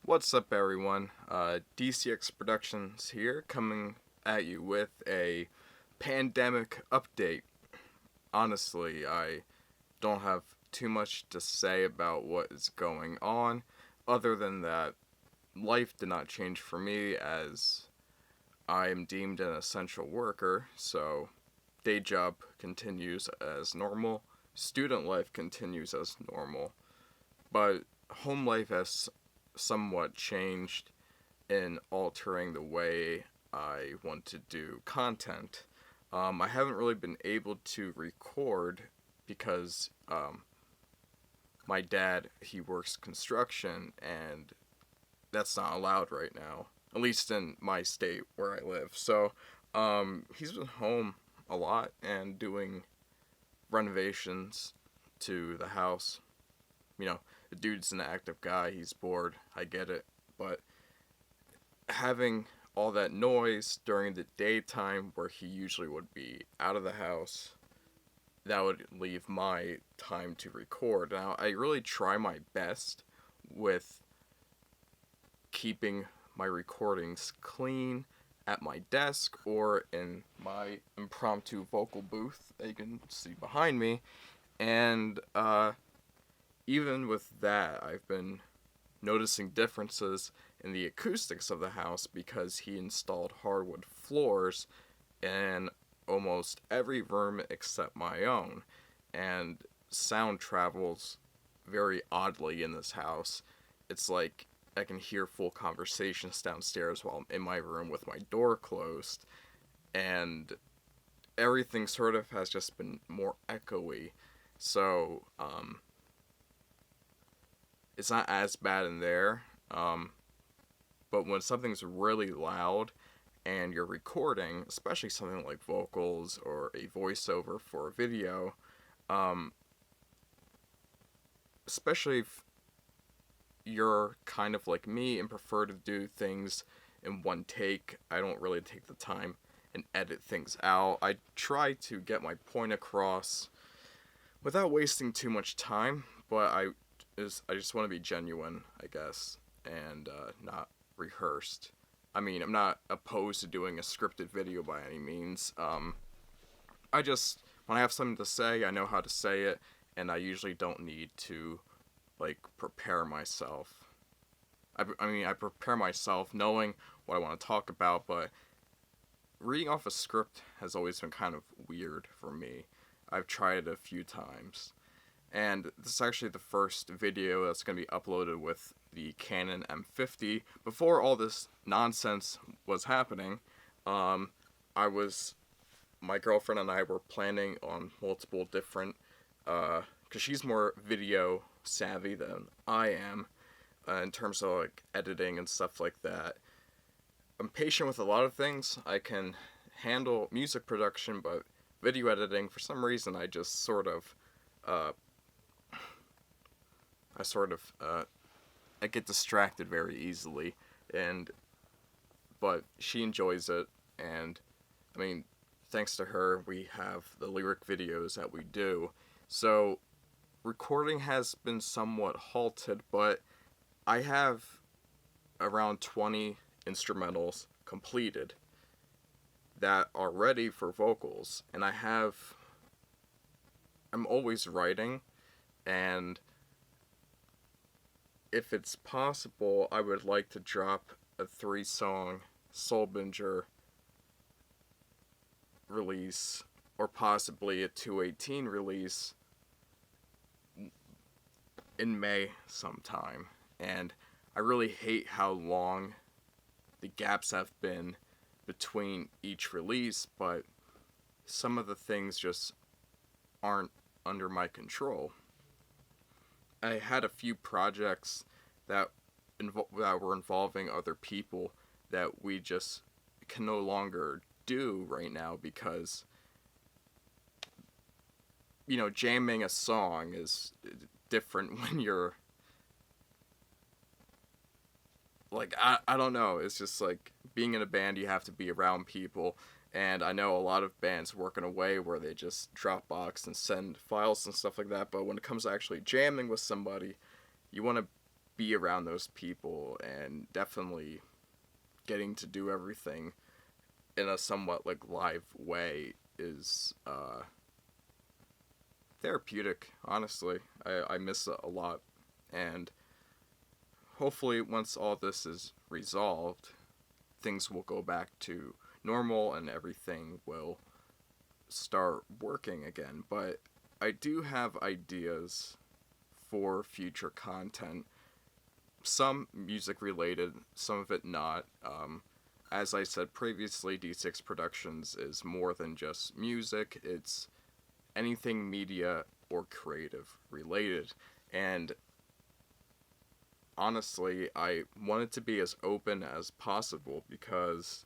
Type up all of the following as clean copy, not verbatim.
What's up, everyone? DCX Productions here, coming at you with a pandemic update. Honestly, I don't have too much to say about what is going on, other than that life did not change for me as I am deemed an essential worker, so day job continues as normal, student life continues as normal, but home life has somewhat changed in altering the way I want to do content. I haven't really been able to record because my dad, he works construction, and that's not allowed right now, at least in my state where I live. So he's been home a lot and doing renovations to the house. You know, the dude's an active guy, he's bored, I get it, but having all that noise during the daytime where he usually would be out of the house, that would leave my time to record. Now, I really try my best with keeping my recordings clean at my desk or in my impromptu vocal booth that you can see behind me, and even with that, I've been noticing differences in the acoustics of the house because he installed hardwood floors in almost every room except my own, and sound travels very oddly in this house. It's like I can hear full conversations downstairs while I'm in my room with my door closed, and everything sort of has just been more echoey. So, it's not as bad in there, but when something's really loud and you're recording, especially something like vocals or a voiceover for a video, um, especially if you're kind of like me and prefer to do things in one take, I don't really take the time and edit things out. I try to get my point across without wasting too much time, but I just want to be genuine, I guess, and not rehearsed. I mean, I'm not opposed to doing a scripted video by any means. I just, when I have something to say, I know how to say it, and I usually don't need to, like, prepare myself. I prepare myself knowing what I want to talk about, but reading off a script has always been kind of weird for me. I've tried it a few times. And this is actually the first video that's going to be uploaded with the Canon M50. Before all this nonsense was happening, my girlfriend and I were planning on multiple different, because she's more video savvy than I am, in terms of like editing and stuff like that. I'm patient with a lot of things. I can handle music production, but video editing, for some reason, I just sort of, I get distracted very easily, but she enjoys it, and, I mean, thanks to her, we have the lyric videos that we do, so recording has been somewhat halted, but I have around 20 instrumentals completed that are ready for vocals, and I'm always writing, and if it's possible, I would like to drop a 3-song Soulbinger release, or possibly a 218 release in May sometime. And I really hate how long the gaps have been between each release, but some of the things just aren't under my control. I had a few projects that were involving other people that we just can no longer do right now because, jamming a song is different when you're, like, I don't know, it's just like, being in a band, you have to be around people, and I know a lot of bands work in a way where they just Dropbox and send files and stuff like that, but when it comes to actually jamming with somebody, you want to be around those people, and definitely getting to do everything in a somewhat like live way is therapeutic, honestly. I miss it a lot, and hopefully once all this is resolved, things will go back to normal and everything will start working again. But I do have ideas for future content, some music related, some of it not. As I said previously, D6 Productions is more than just music, it's anything media or creative related. And honestly, I wanted to be as open as possible because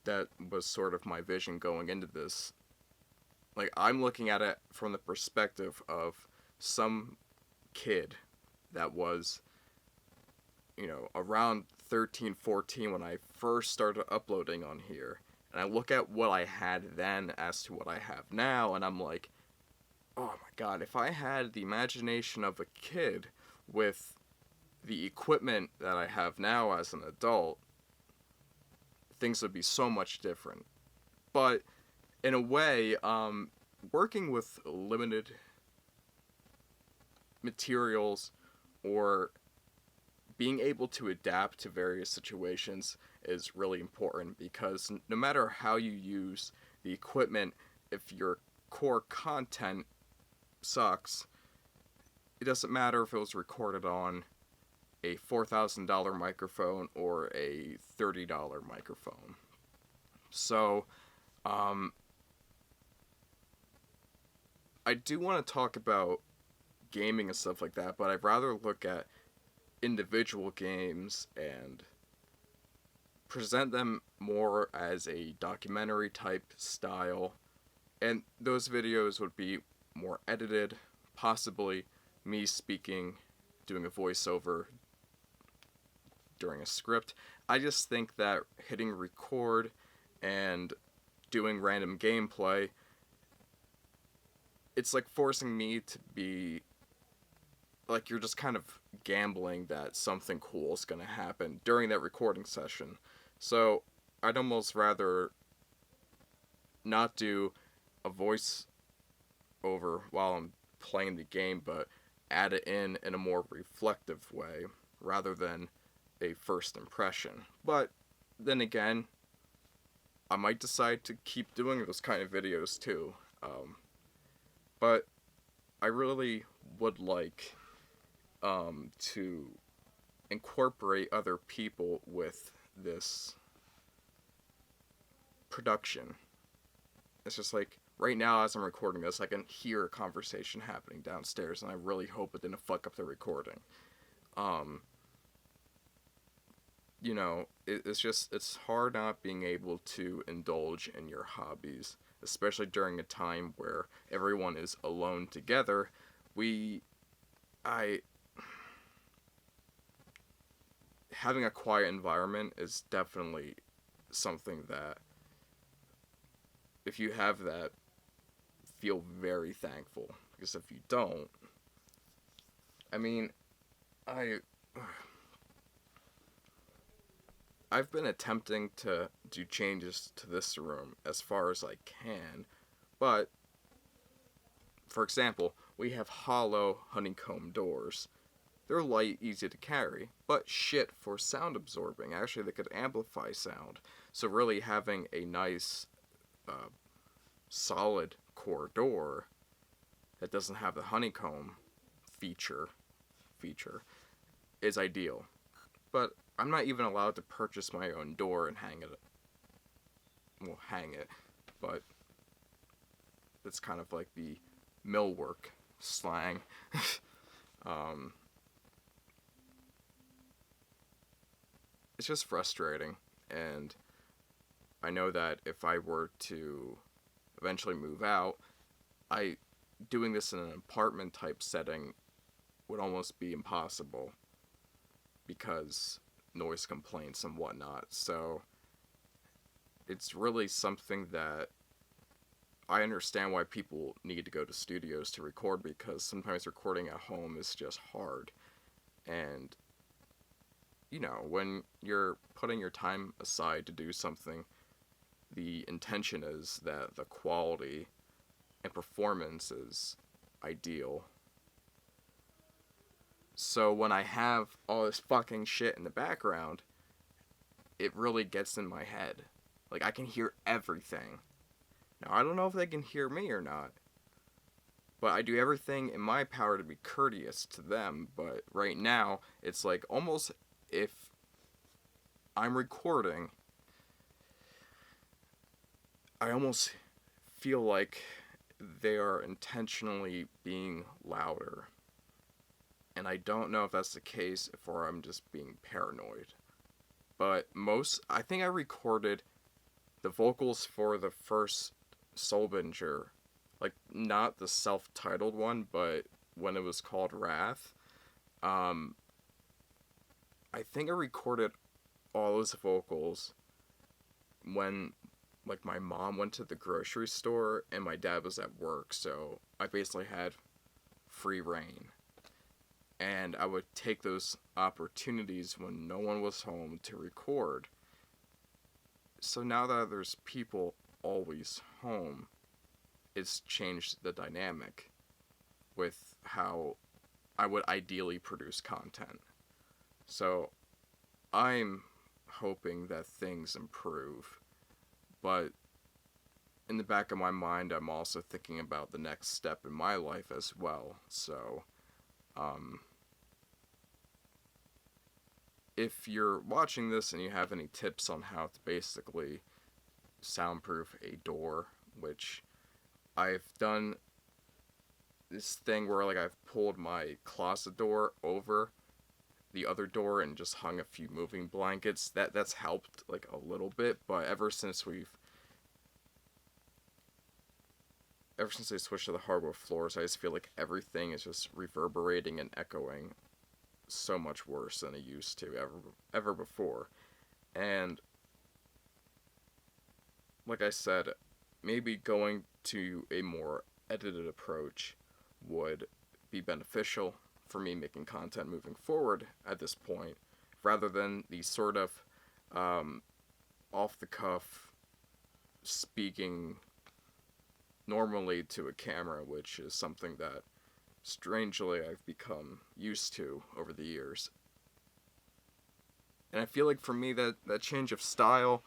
that was sort of my vision going into this. Like, I'm looking at it from the perspective of some kid that was, around 13, 14 when I first started uploading on here. And I look at what I had then as to what I have now, and I'm like, oh my god, if I had the imagination of a kid with the equipment that I have now as an adult, things would be so much different. But in a way, working with limited materials or being able to adapt to various situations is really important, because no matter how you use the equipment, if your core content sucks, it doesn't matter if it was recorded on a $4,000 microphone or a $30 microphone. So, I do want to talk about gaming and stuff like that, but I'd rather look at individual games and present them more as a documentary type style. And those videos would be more edited, possibly me speaking, doing a voiceover during a script. I just think that hitting record and doing random gameplay, it's like forcing me to be like, you're just kind of gambling that something cool is going to happen during that recording session. So I'd almost rather not do a voice over while I'm playing the game, but add it in a more reflective way rather than a first impression. But then again, I might decide to keep doing those kind of videos too. But I really would like to incorporate other people with this production. It's just like, right now as I'm recording this, I can hear a conversation happening downstairs, and I really hope it didn't fuck up the recording. It's hard not being able to indulge in your hobbies, especially during a time where everyone is alone together. Having a quiet environment is definitely something that, if you have that, feel very thankful. Because if you don't, I mean, I've been attempting to do changes to this room as far as I can, but, for example, we have hollow honeycomb doors. They're light, easy to carry, but shit for sound absorbing. Actually, they could amplify sound. So really having a nice, solid core door that doesn't have the honeycomb feature is ideal. But I'm not even allowed to purchase my own door and hang it, but it's kind of like the millwork slang. It's just frustrating, and I know that if I were to eventually move out, doing this in an apartment type setting would almost be impossible because noise complaints and whatnot. So it's really something that I understand why people need to go to studios to record, because sometimes recording at home is just hard. And, when you're putting your time aside to do something, the intention is that the quality and performance is ideal. So when I have all this fucking shit in the background, it really gets in my head. Like, I can hear everything. Now, I don't know if they can hear me or not, but I do everything in my power to be courteous to them. But right now, it's like almost if I'm recording, I almost feel like they are intentionally being louder. And I don't know if that's the case or I'm just being paranoid. But I think I recorded the vocals for the first Soulbinger, like not the self-titled one, but when it was called Wrath. I think I recorded all those vocals when like my mom went to the grocery store and my dad was at work, so I basically had free reign. And I would take those opportunities when no one was home to record. So now that there's people always home, it's changed the dynamic with how I would ideally produce content. So I'm hoping that things improve, but in the back of my mind, I'm also thinking about the next step in my life as well. So, if you're watching this and you have any tips on how to basically soundproof a door, which I've done this thing where like I've pulled my closet door over the other door and just hung a few moving blankets. That's helped like a little bit, but ever since they switched to the hardwood floors, I just feel like everything is just reverberating and echoing so much worse than it used to ever before. And like I said, maybe going to a more edited approach would be beneficial for me making content moving forward at this point, rather than the sort of off the cuff speaking normally to a camera, which is something that strangely I've become used to over the years. And I feel like for me that change of style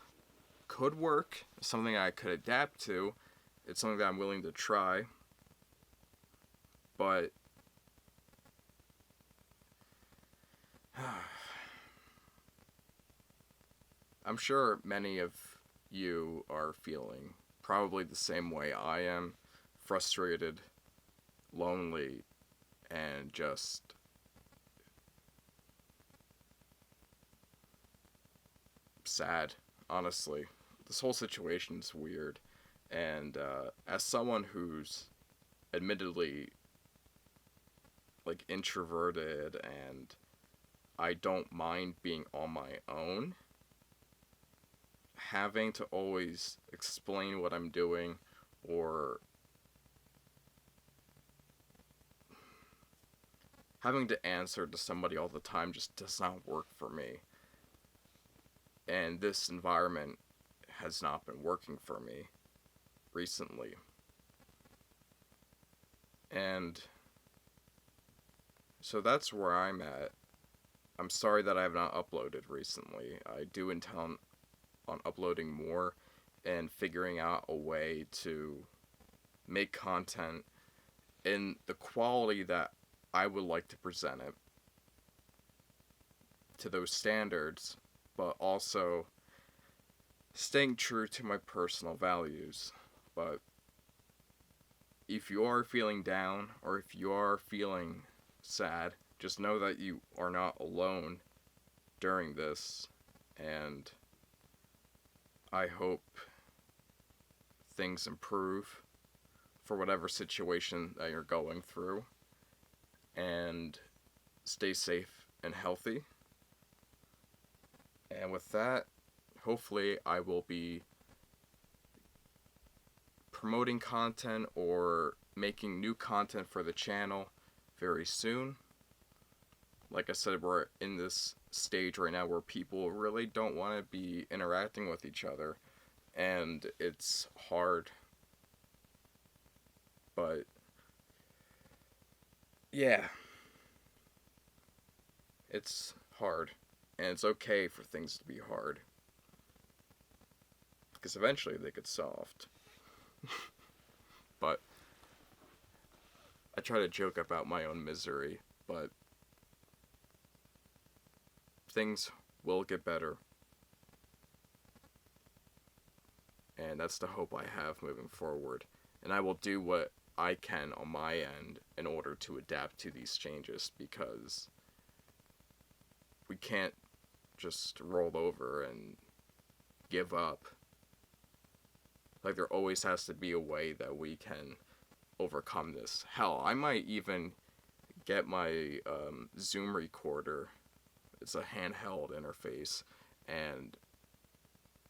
could work, something I could adapt to. It's something that I'm willing to try. But I'm sure many of you are feeling probably the same way I am, frustrated, lonely, and just sad, honestly. This whole situation's weird, and as someone who's admittedly like introverted and I don't mind being on my own, having to always explain what I'm doing or having to answer to somebody all the time just does not work for me. And this environment has not been working for me recently. And so that's where I'm at. I'm sorry that I have not uploaded recently. I do intend on uploading more and figuring out a way to make content in the quality that I would like to present it to those standards, but also staying true to my personal values. But if you are feeling down or if you are feeling sad, just know that you are not alone during this, and I hope things improve for whatever situation that you're going through, and stay safe and healthy. And with that, hopefully I will be promoting content or making new content for the channel very soon. like I said, we're in this stage right now where people really don't want to be interacting with each other, and it's hard. But yeah, it's hard, and it's okay for things to be hard because eventually they get solved. But I try to joke about my own misery, but things will get better, and that's the hope I have moving forward. And I will do what I can on my end in order to adapt to these changes, because we can't just roll over and give up. Like, there always has to be a way that we can overcome this. Hell, I might even get my Zoom recorder. It's a handheld interface, and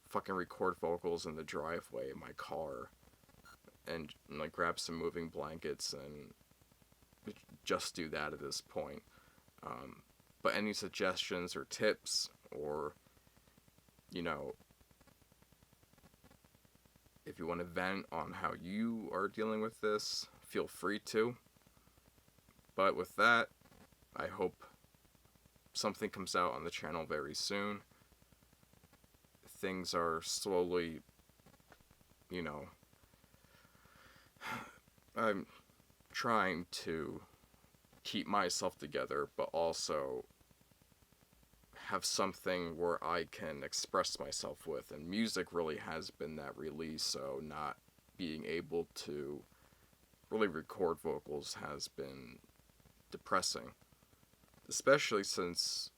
fucking record vocals in the driveway of my car, and like grab some moving blankets and just do that at this point. But any suggestions or tips, or, you know, if you want to vent on how you are dealing with this, feel free to. But with that, I hope something comes out on the channel very soon. Things are slowly, you know, I'm trying to keep myself together, but also have something where I can express myself with. And music really has been that release, so not being able to really record vocals has been depressing. Especially since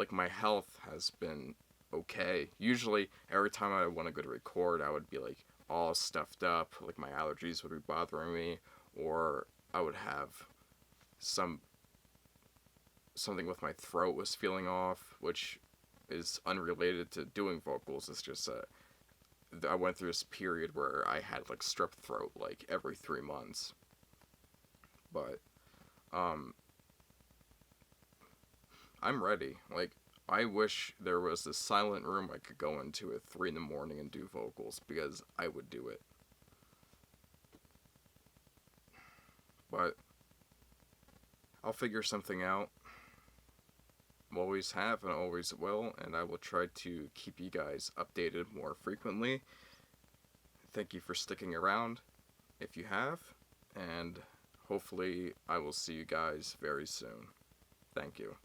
my health has been okay. Usually, every time I want to go to record, I would be like all stuffed up, like my allergies would be bothering me, or I would have something with my throat was feeling off, which is unrelated to doing vocals. It's just I went through this period where I had like strep throat like every 3 months. But I'm ready. Like, I wish there was this silent room I could go into at 3 in the morning and do vocals, because I would do it. But I'll figure something out. Always have and always will, and I will try to keep you guys updated more frequently. Thank you for sticking around, if you have, and hopefully I will see you guys very soon. Thank you.